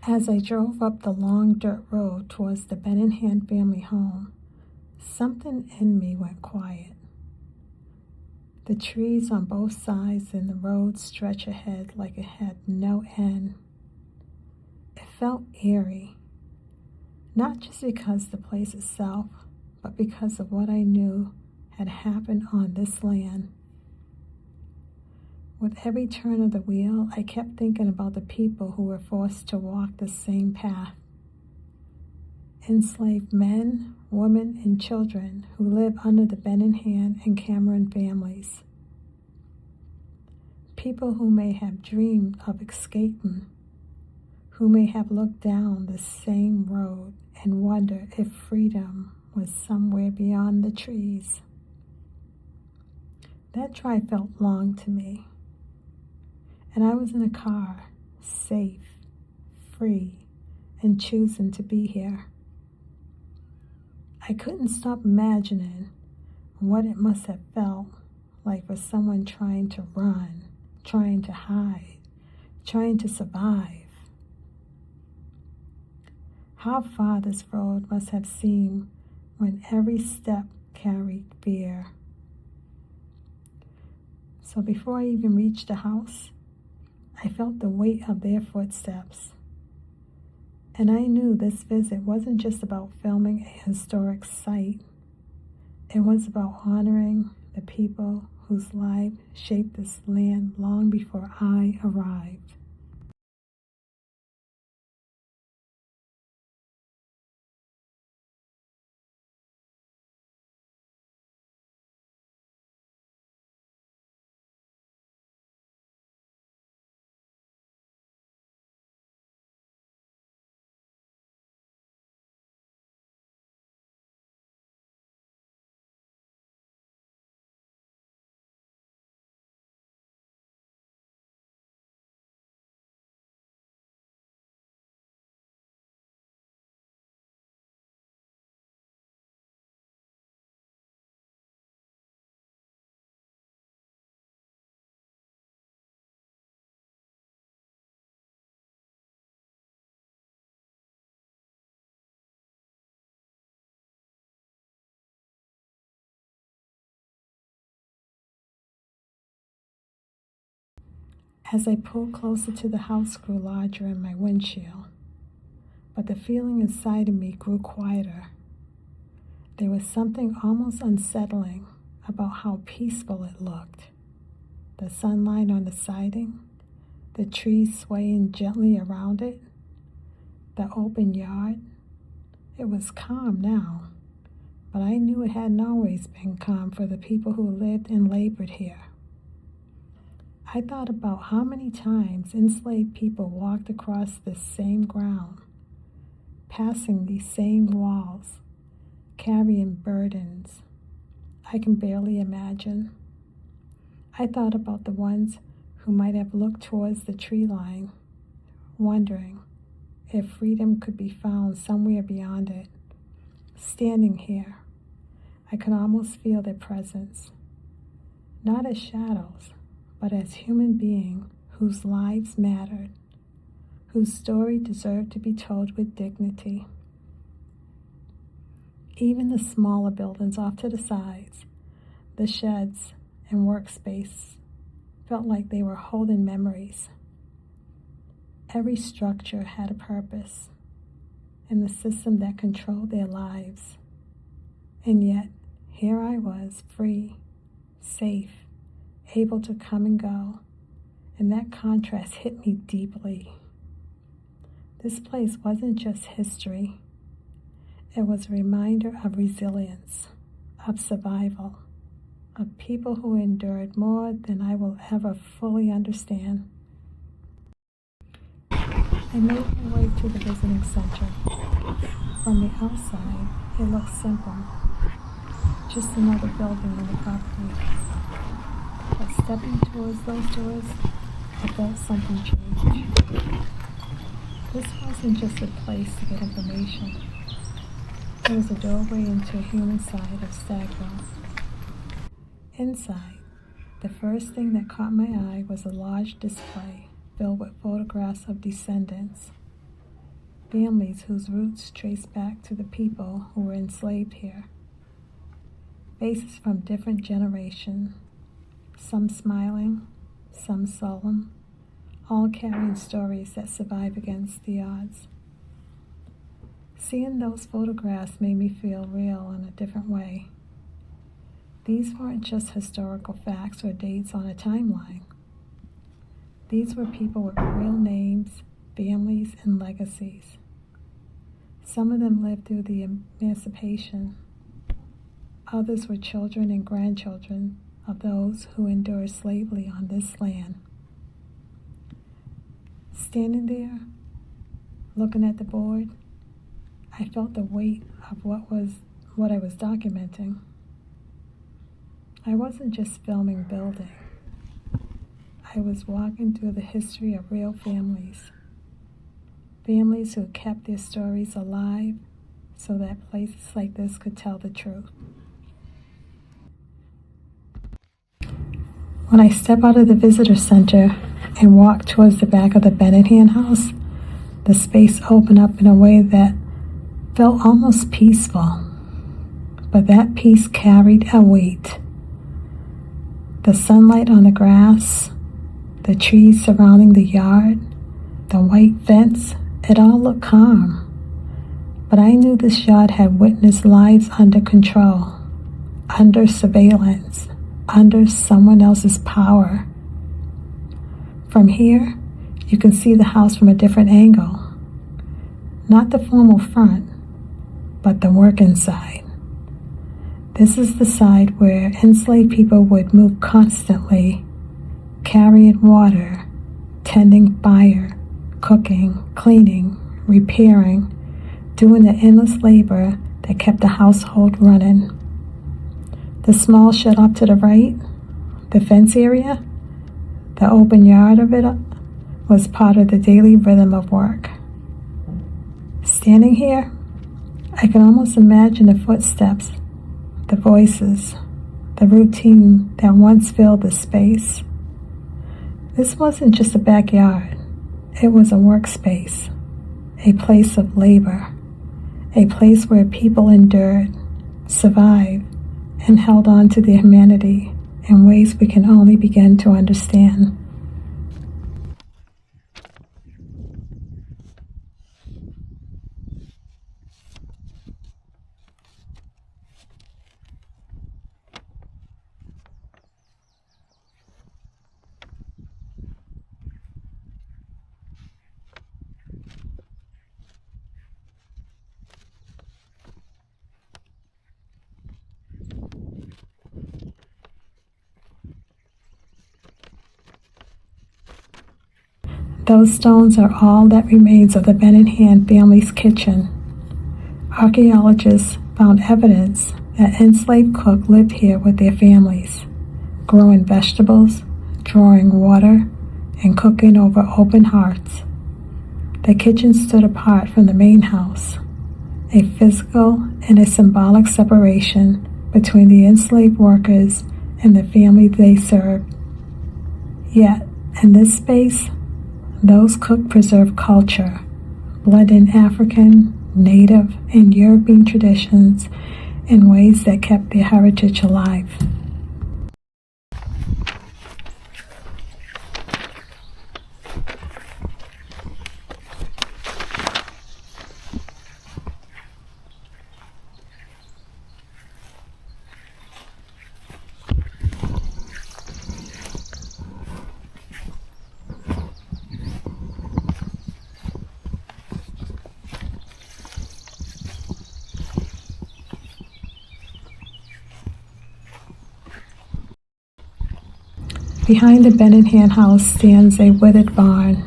As I drove up the long dirt road towards the Benningham family home, something in me went quiet. The trees on both sides and the road stretched ahead like it had no end. It felt eerie, not just because the place itself, but because of what I knew had happened on this land. With every turn of the wheel, I kept thinking about the people who were forced to walk the same path. Enslaved men, women, and children who live under the Benningham and Cameron families. People who may have dreamed of escaping, who may have looked down the same road and wondered if freedom was somewhere beyond the trees. That drive felt long to me. And I was in a car, safe, free, and choosing to be here. I couldn't stop imagining what it must have felt like for someone trying to run, trying to hide, trying to survive. How far this road must have seemed when every step carried fear. So before I even reached the house, I felt the weight of their footsteps. And I knew this visit wasn't just about filming a historic site. It was about honoring the people whose lives shaped this land long before I arrived. As I pulled closer to the house grew larger in my windshield, but the feeling inside of me grew quieter. There was something almost unsettling about how peaceful it looked. The sunlight on the siding, the trees swaying gently around it, the open yard. It was calm now, but I knew it hadn't always been calm for the people who lived and labored here. I thought about how many times enslaved people walked across this same ground, passing these same walls, carrying burdens I can barely imagine. I thought about the ones who might have looked towards the tree line, wondering if freedom could be found somewhere beyond it. Standing here, I could almost feel their presence, not as shadows, but as human beings whose lives mattered, whose story deserved to be told with dignity. Even the smaller buildings off to the sides, the sheds and workspace, felt like they were holding memories. Every structure had a purpose and the system that controlled their lives. And yet, here I was, free, safe, able to come and go, and that contrast hit me deeply. This place wasn't just history. It was a reminder of resilience, of survival, of people who endured more than I will ever fully understand. I made my way to the visiting center. From the outside, it looked simple, just another building on the property. But stepping towards those doors, I felt something change. This wasn't just a place to get information. It was a doorway into a human side of Stagwell. Inside, the first thing that caught my eye was a large display filled with photographs of descendants. families whose roots trace back to the people who were enslaved here. Faces from different generations, some smiling, some solemn, all carrying stories that survive against the odds. Seeing those photographs made me feel real in a different way. These weren't just historical facts or dates on a timeline. These were people with real names, families, and legacies. Some of them lived through the emancipation. Others were children and grandchildren of those who endured slavery on this land. Standing there, looking at the board, I felt the weight of what I was documenting. I wasn't just filming building. I was walking through the history of real families. Families who kept their stories alive so that places like this could tell the truth. When I step out of the visitor center and walk towards the back of the Plantation house, the space opened up in a way that felt almost peaceful, but that peace carried a weight. The sunlight on the grass, the trees surrounding the yard, the white fence, it all looked calm. But I knew this yard had witnessed lives under control, under surveillance, under someone else's power. From here, you can see the house from a different angle. Not the formal front, but the working side. This is the side where enslaved people would move constantly, carrying water, tending fire, cooking, cleaning, repairing, doing the endless labor that kept the household running. The small shed off to the right, the fence area, the open yard of it was part of the daily rhythm of work. Standing here, I can almost imagine the footsteps, the voices, the routine that once filled the space. This wasn't just a backyard. It was a workspace, a place of labor, a place where people endured, survived, and held on to their humanity in ways we can only begin to understand. Those stones are all that remains of the Plantation family's kitchen. Archaeologists found evidence that enslaved cooks lived here with their families, growing vegetables, drawing water, and cooking over open hearths. The kitchen stood apart from the main house, a physical and a symbolic separation between the enslaved workers and the family they served. Yet, in this space, those cooks preserved culture, blending African, Native, and European traditions in ways that kept their heritage alive. Behind the Plantation house stands a withered barn.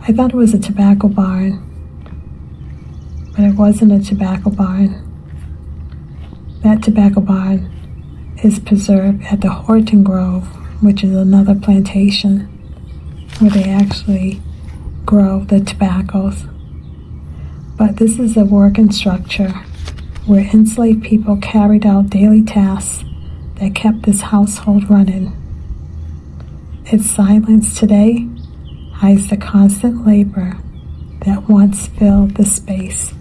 I thought it was a tobacco barn, but it wasn't a tobacco barn. That tobacco barn is preserved at the Horton Grove, which is another plantation where they actually grow the tobaccos. But this is a working structure where enslaved people carried out daily tasks that kept this household running. Its silence today hides the constant labor that once filled the space.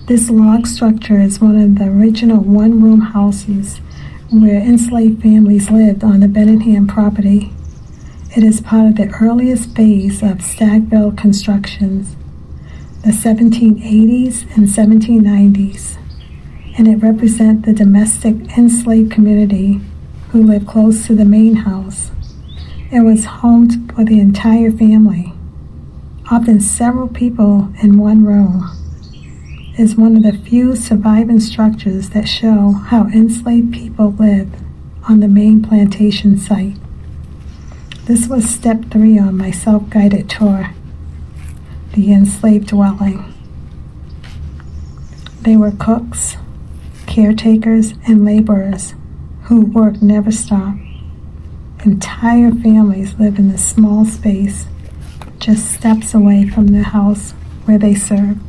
This log structure is one of the original one-room houses where enslaved families lived on the Bellingham property. It is part of the earliest phase of Stagville constructions, the 1780s and 1790s, and it represents the domestic enslaved community who lived close to the main house. It was home for the entire family, often several people in one room. Is one of the few surviving structures that show how enslaved people lived on the main plantation site. This was step 3 on my self-guided tour, the enslaved dwelling. They were cooks, caretakers, and laborers whose work never stopped. Entire families lived in a small space just steps away from the house where they served.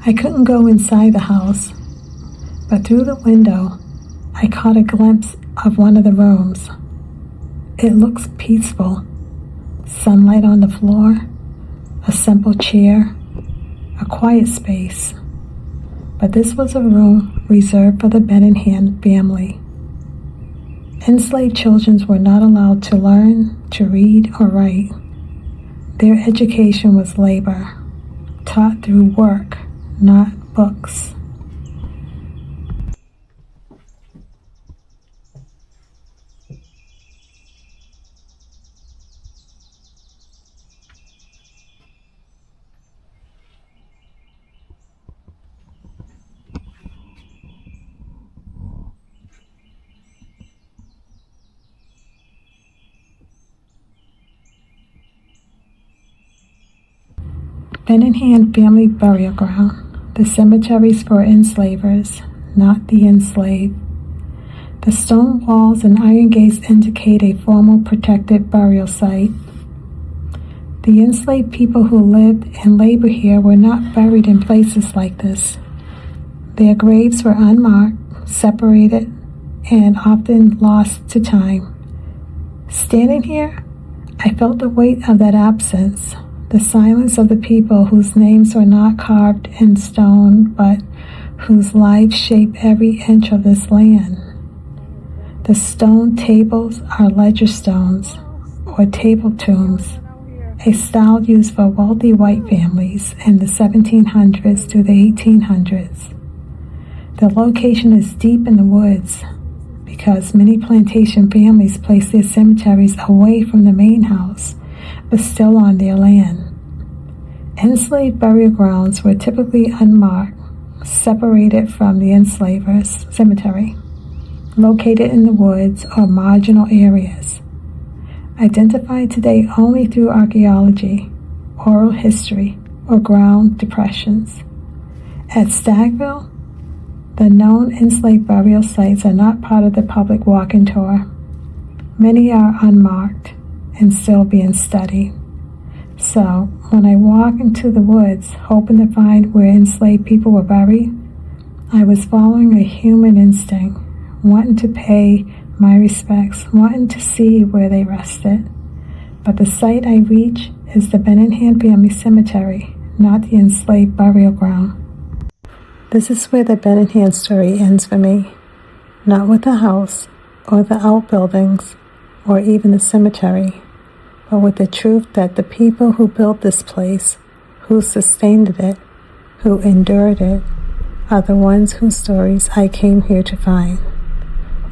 I couldn't go inside the house, but through the window, I caught a glimpse of one of the rooms. It looks peaceful. Sunlight on the floor, a simple chair, a quiet space. But this was a room reserved for the Plantation family. Enslaved children were not allowed to learn, to read, or write. Their education was labor, taught through work, not books. Plantation family burial ground. The cemeteries for enslavers, not the enslaved. The stone walls and iron gates indicate a formal protected burial site. The enslaved people who lived and labored here were not buried in places like this. Their graves were unmarked, separated, and often lost to time. Standing here, I felt the weight of that absence. The silence of the people whose names were not carved in stone, but whose lives shape every inch of this land. The stone tables are ledger stones, or table tombs, a style used for wealthy white families in the 1700s to the 1800s. The location is deep in the woods because many plantation families place their cemeteries away from the main house, but still on their land. Enslaved burial grounds were typically unmarked, separated from the enslavers' cemetery, located in the woods or marginal areas, identified today only through archaeology, oral history, or ground depressions. At Stagville, the known enslaved burial sites are not part of the public walking tour. Many are unmarked and still being studied. So, when I walk into the woods, hoping to find where enslaved people were buried, I was following a human instinct, wanting to pay my respects, wanting to see where they rested. But the site I reach is the Plantation family cemetery, not the enslaved burial ground. This is where the Plantation story ends for me, not with the house, or the outbuildings, or even the cemetery, but with the truth that the people who built this place, who sustained it, who endured it, are the ones whose stories I came here to find.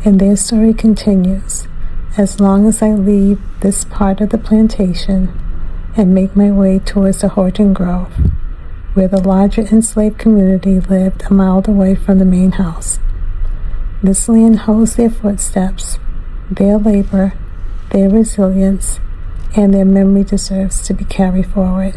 And their story continues as long as I leave this part of the plantation and make my way towards the Horton Grove, where the larger enslaved community lived a mile away from the main house. This land holds their footsteps, their labor, their resilience, and their memory deserves to be carried forward.